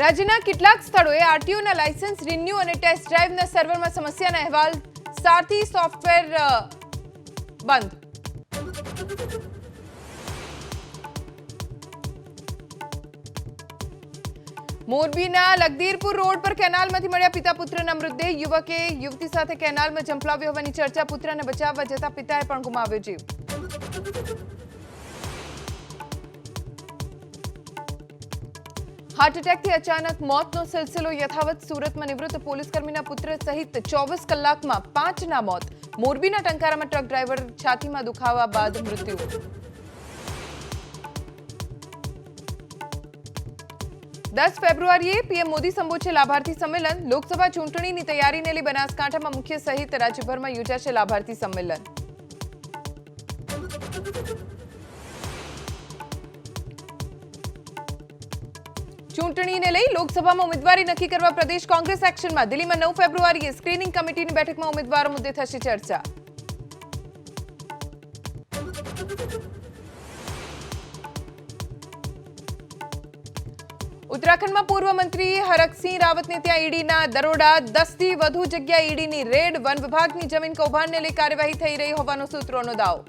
રાજ્યના કેટલાક સ્થળોએ આરટીઓના લાયસન્સ રિન્યુ અને ટેસ્ટ ડ્રાઈવના સર્વરમાં સમસ્યાના અહેવાલ સારથી સોફ્ટવેર બંધ. મોરબીના લગદીરપુર રોડ પર કેનાલમાંથી મળ્યા પિતા પુત્રના મૃતદેહ. યુવકે યુવતી સાથે કેનાલમાં ઝંપલાવ્યો હોવાની ચર્ચા. પુત્રને બચાવવા જતા પિતાએ પણ ગુમાવ્યો જીવ. હાર્ટ એટેકથી અચાનક મોતનો સિલસિલો યથાવત. સુરતમાં નિવૃત્ત પોલીસકર્મીના પુત્ર સહિત 24 કલાકમાં 5ના મોત. મોરબીના ટંકારામાં ટ્રક ડ્રાઈવર છાતીમાં દુખાવા બાદ મૃત્યુ. ફેબ્રુઆરીએ પીએમ મોદી સંબોધશે લાભાર્થી સંમેલન. લોકસભા ચૂંટણીની તૈયારીને લઈ બનાસકાંઠામાં મુખ્ય સહિત રાજ્યભરમાં યોજાશે લાભાર્થી સંમેલન. ચૂંટણીને લઈ લોકસભામાં ઉમેદવારી નક્કી કરવા પ્રદેશ કોંગ્રેસ એક્શનમાં. દિલ્હીમાં 9 ફેબ્રુઆરીએ સ્ક્રીનિંગ કમિટીની બેઠકમાં ઉમેદવારો મુદ્દે થશે ચર્ચા. ઉત્તરાખંડમાં પૂર્વ મંત્રી હરકસિંહ રાવતને ત્યાં ઈડીના દરોડા. 10થી વધુ જગ્યાએ ઈડીની રેડ. વન વિભાગની જમીન કૌભાંડને લઈ કાર્યવાહી થઈ રહી હોવાનો સૂત્રોનો દાવો.